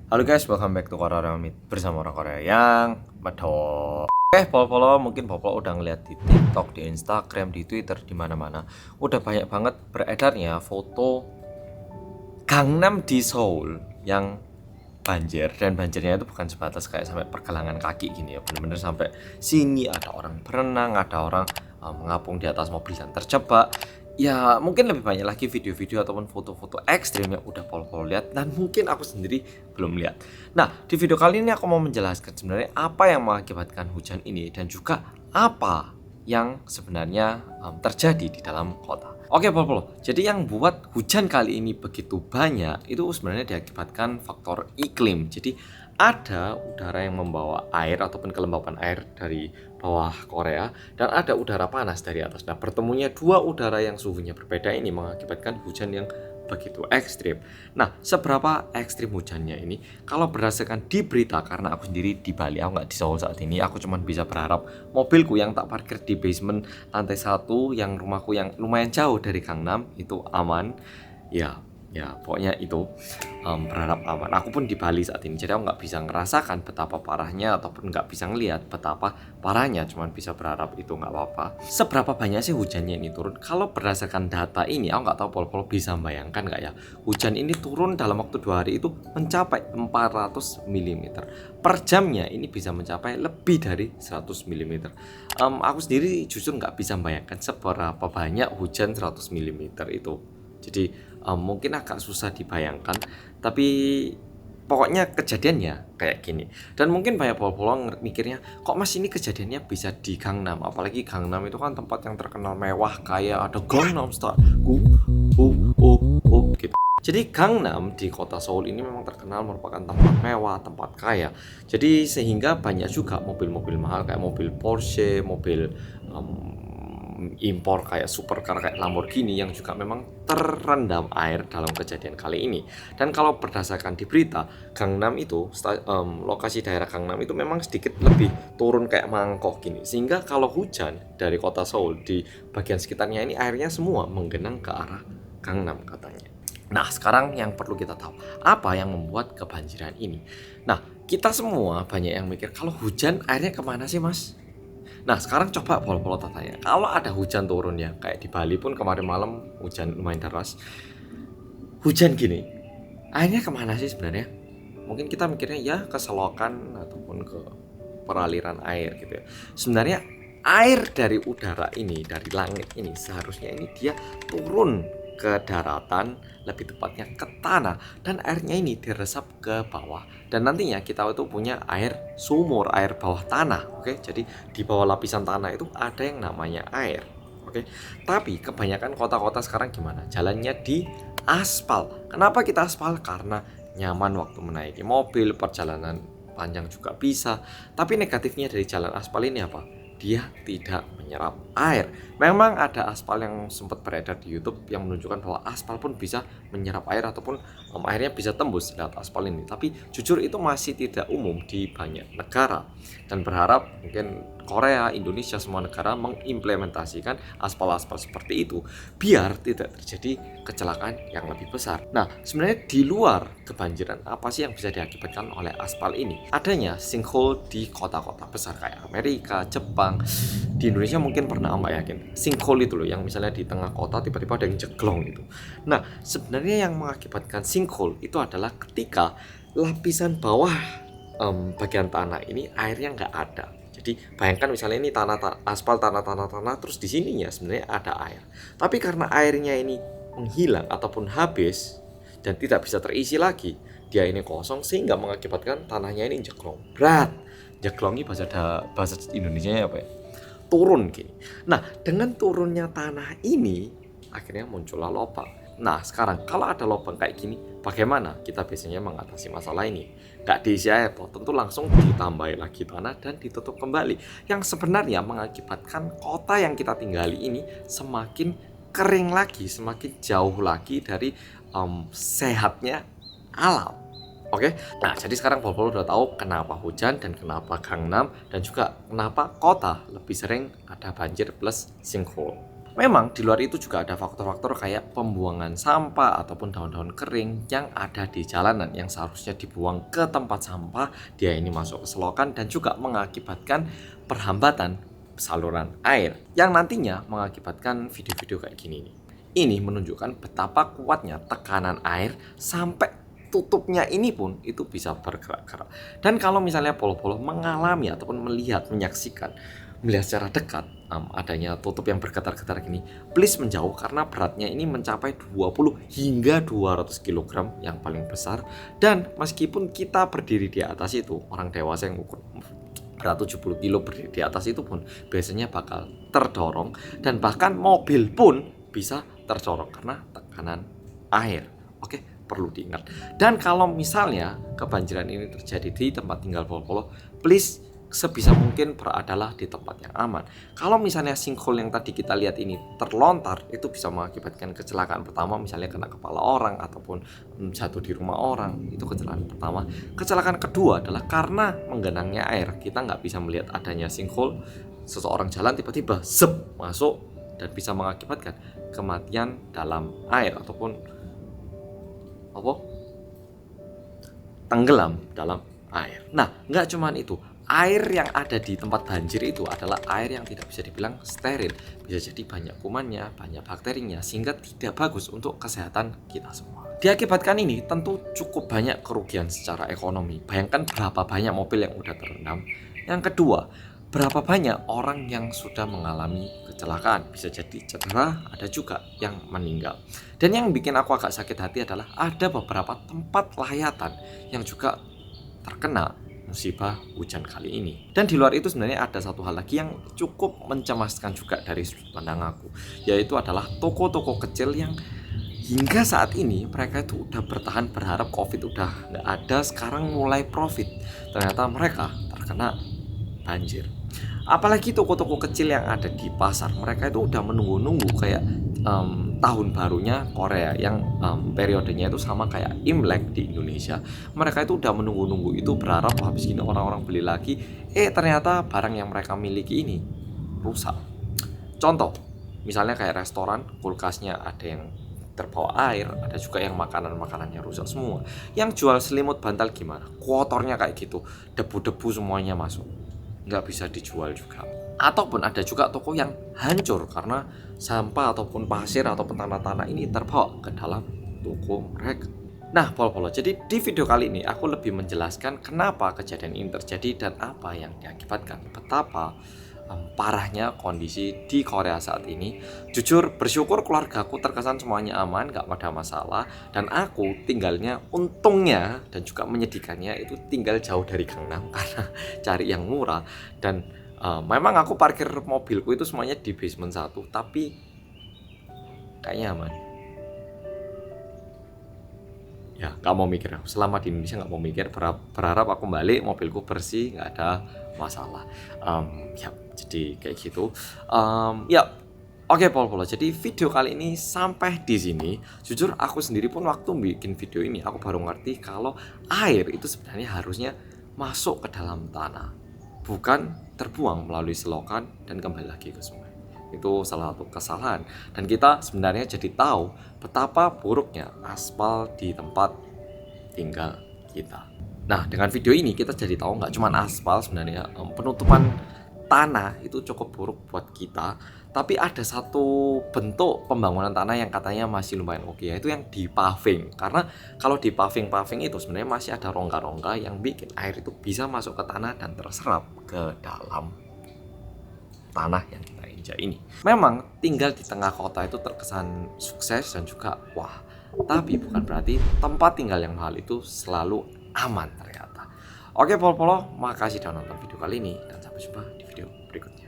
Halo guys, welcome back to Korea Ramit bersama orang Korea yang medok. Polo-polo mungkin Polo udah ngeliat di TikTok, di Instagram, di Twitter, di mana-mana. Udah banyak banget beredarnya foto Gangnam di Seoul yang banjir, dan banjirnya itu bukan sebatas kayak sampai pergelangan kaki gini ya, bener-bener sampai sini ada orang berenang, ada orang mengapung di atas mobil dan terjebak. Ya mungkin lebih banyak lagi video-video ataupun foto-foto ekstrim yang udah Pol lihat dan mungkin aku sendiri belum lihat. Nah, di video kali ini aku mau menjelaskan sebenarnya apa yang mengakibatkan hujan ini dan juga apa yang sebenarnya terjadi di dalam kota. Oke, Pol. Jadi yang buat hujan kali ini begitu banyak itu sebenarnya diakibatkan faktor iklim. Jadi ada udara yang membawa air ataupun kelembapan air dari bawah Korea dan ada udara panas dari atas. Nah, bertemunya dua udara yang suhunya berbeda ini mengakibatkan hujan yang begitu ekstrim. Nah, seberapa ekstrim hujannya ini? Kalau berdasarkan di berita, karena aku sendiri di Bali, aku nggak di Seoul saat ini, aku cuma bisa berharap mobilku yang tak parkir di basement lantai 1, yang rumahku yang lumayan jauh dari Gangnam itu aman. Ya pokoknya itu berharap aman. Aku pun di Bali saat ini, jadi aku nggak bisa ngerasakan betapa parahnya ataupun nggak bisa ngelihat betapa parahnya, cuman bisa berharap itu nggak apa-apa. Seberapa banyak sih hujannya ini turun? Kalau berdasarkan data ini, aku nggak tahu Pol bisa membayangkan nggak ya, hujan ini turun dalam waktu 2 hari itu mencapai 400 mm per jamnya, ini bisa mencapai lebih dari 100 mm. Aku sendiri jujur nggak bisa membayangkan seberapa banyak hujan 100 mm itu. Jadi mungkin agak susah dibayangkan, tapi pokoknya kejadiannya kayak gini. Dan mungkin banyak polo mikirnya, kok mas ini kejadiannya bisa di Gangnam, apalagi Gangnam itu kan tempat yang terkenal mewah, kaya, ada Gangnam Style gitu. Jadi Gangnam di kota Seoul ini memang terkenal merupakan tempat mewah, tempat kaya. Jadi sehingga banyak juga mobil-mobil mahal kayak mobil Porsche, mobil impor kayak supercar kayak Lamborghini yang juga memang terendam air dalam kejadian kali ini. Dan kalau berdasarkan di berita, Gangnam itu lokasi daerah Gangnam itu memang sedikit lebih turun kayak mangkok gini, sehingga kalau hujan dari kota Seoul di bagian sekitarnya ini airnya semua menggenang ke arah Gangnam katanya. Nah, sekarang yang perlu kita tahu, apa yang membuat kebanjiran ini? Nah, kita semua banyak yang mikir, kalau hujan airnya kemana sih mas? Nah, sekarang coba Polo tanya, kalau ada hujan turun ya, kayak di Bali pun kemarin malam hujan lumayan deras, hujan gini, airnya kemana sih sebenarnya? Mungkin kita mikirnya ya ke selokan ataupun ke peraliran air gitu ya. Sebenarnya air dari udara ini, dari langit ini, seharusnya ini dia turun ke daratan, lebih tepatnya ke tanah, dan airnya ini diresap ke bawah, dan nantinya kita itu punya air sumur, air bawah tanah. Oke, jadi di bawah lapisan tanah itu ada yang namanya air. Oke, tapi kebanyakan kota-kota sekarang gimana? Jalannya di aspal. Kenapa kita aspal? Karena nyaman waktu menaiki mobil, perjalanan panjang juga bisa. Tapi negatifnya dari jalan aspal ini apa? Dia tidak menyerap air. Memang ada aspal yang sempat beredar di YouTube yang menunjukkan bahwa aspal pun bisa menyerap air ataupun airnya bisa tembus lewat aspal ini. Tapi jujur itu masih tidak umum di banyak negara. Dan berharap mungkin Korea, Indonesia, semua negara mengimplementasikan aspal-aspal seperti itu biar tidak terjadi kecelakaan yang lebih besar. Nah, sebenarnya di luar kebanjiran, apa sih yang bisa diakibatkan oleh aspal ini? Adanya sinkhole di kota-kota besar kayak Amerika, Jepang. Di Indonesia mungkin pernah, Mbak yakin, sinkhole itu loh, yang misalnya di tengah kota tiba-tiba ada yang jeglong gitu. Nah, sebenarnya yang mengakibatkan sinkhole itu adalah ketika lapisan bawah bagian tanah ini airnya nggak ada. Jadi bayangkan misalnya ini tanah aspal, tanah terus di sininya sebenarnya ada air. Tapi karena airnya ini menghilang ataupun habis dan tidak bisa terisi lagi, dia ini kosong sehingga mengakibatkan tanahnya ini jeglong. Berat. Jeglongi bahasa Indonesianya apa ya? Turun gini. Nah, dengan turunnya tanah ini akhirnya muncullah lubang. Nah, sekarang kalau ada lubang kayak gini, bagaimana kita biasanya mengatasi masalah ini? Nggak diisi air toh, tentu langsung ditambahi lagi tanah dan ditutup kembali. Yang sebenarnya mengakibatkan kota yang kita tinggali ini semakin kering lagi, semakin jauh lagi dari sehatnya alam. Oke, nah jadi sekarang Bobo udah tahu kenapa hujan dan kenapa Gangnam dan juga kenapa kota lebih sering ada banjir plus sinkhole. Memang di luar itu juga ada faktor-faktor kayak pembuangan sampah ataupun daun-daun kering yang ada di jalanan yang seharusnya dibuang ke tempat sampah, dia ini masuk ke selokan dan juga mengakibatkan perhambatan saluran air yang nantinya mengakibatkan video-video kayak gini nih. Ini menunjukkan betapa kuatnya tekanan air sampai tutupnya ini pun itu bisa bergerak-gerak. Dan kalau misalnya Polo-Polo mengalami ataupun menyaksikan secara dekat adanya tutup yang bergetar-getar gini, please menjauh karena beratnya ini mencapai 20 hingga 200 kg yang paling besar. Dan meskipun kita berdiri di atas itu, orang dewasa yang ukur berat 70 kilo berdiri di atas itu pun biasanya bakal terdorong, dan bahkan mobil pun bisa terdorong karena tekanan air. Oke, perlu diingat. Dan kalau misalnya kebanjiran ini terjadi di tempat tinggal Polo-Polo, please sebisa mungkin beradalah di tempat yang aman. Kalau misalnya sinkhole yang tadi kita lihat ini terlontar, itu bisa mengakibatkan kecelakaan pertama, misalnya kena kepala orang ataupun jatuh di rumah orang. Itu kecelakaan pertama. Kecelakaan kedua adalah karena menggenangnya air. Kita nggak bisa melihat adanya sinkhole, seseorang jalan tiba-tiba masuk dan bisa mengakibatkan kematian dalam air ataupun tenggelam dalam air. Nah, nggak cuman itu. Air yang ada di tempat banjir itu adalah air yang tidak bisa dibilang steril. Bisa jadi banyak kumannya, banyak bakterinya, sehingga tidak bagus untuk kesehatan kita semua. Diakibatkan ini tentu cukup banyak kerugian secara ekonomi. Bayangkan berapa banyak mobil yang udah terendam. Yang kedua, berapa banyak orang yang sudah mengalami kecelakaan. Bisa jadi cedera, ada juga yang meninggal. Dan yang bikin aku agak sakit hati adalah ada beberapa tempat layatan yang juga terkena musibah hujan kali ini. Dan di luar itu sebenarnya ada satu hal lagi yang cukup mencemaskan juga dari sudut pandang aku, yaitu adalah toko-toko kecil yang hingga saat ini mereka itu udah bertahan berharap COVID udah nggak ada, sekarang mulai profit. Ternyata mereka terkena banjir. Apalagi toko-toko kecil yang ada di pasar, mereka itu udah menunggu-nunggu kayak tahun barunya Korea yang periodenya itu sama kayak Imlek di Indonesia. Mereka itu udah menunggu-nunggu itu, berharap habis gini orang-orang beli lagi. Ternyata barang yang mereka miliki ini rusak. Contoh, misalnya kayak restoran, kulkasnya ada yang terbawa air, ada juga yang makanan-makanannya rusak semua. Yang jual selimut bantal gimana? Kotornya kayak gitu, debu-debu semuanya masuk, nggak bisa dijual juga. Ataupun ada juga toko yang hancur karena sampah ataupun pasir ataupun tanah-tanah ini terbawa ke dalam toko mereka. Nah, Polo-Polo, jadi di video kali ini aku lebih menjelaskan kenapa kejadian ini terjadi dan apa yang diakibatkan. Betapa parahnya kondisi di Korea saat ini. Jujur bersyukur keluargaku terkesan semuanya aman, gak ada masalah. Dan aku tinggalnya, untungnya dan juga menyedihkannya, itu tinggal jauh dari Gangnam karena cari yang murah. Dan memang aku parkir mobilku itu semuanya di basement 1, tapi kayaknya aman. Ya, gak mau mikir. Selama di Indonesia gak mau mikir. Berharap aku balik mobilku bersih, gak ada masalah. Ya, jadi kayak gitu. Ya, oke, Polo-Polo. Jadi video kali ini sampai di sini. Jujur aku sendiri pun waktu bikin video ini aku baru ngerti kalau air itu sebenarnya harusnya masuk ke dalam tanah, bukan terbuang melalui selokan dan kembali lagi ke sungai. Itu salah satu kesalahan. Dan kita sebenarnya jadi tahu betapa buruknya aspal di tempat tinggal kita. Nah, dengan video ini kita jadi tahu nggak cuma aspal sebenarnya, penutupan tanah itu cukup buruk buat kita. Tapi ada satu bentuk pembangunan tanah yang katanya masih lumayan oke, yaitu yang di paving. Karena kalau di paving itu sebenarnya masih ada rongga-rongga yang bikin air itu bisa masuk ke tanah dan terserap ke dalam tanah yang kita injak ini. Memang tinggal di tengah kota itu terkesan sukses dan juga wah, tapi bukan berarti tempat tinggal yang mahal itu selalu aman ternyata. Oke, Polo-Polo, makasih sudah nonton video kali ini dan sampai jumpa di video berikutnya.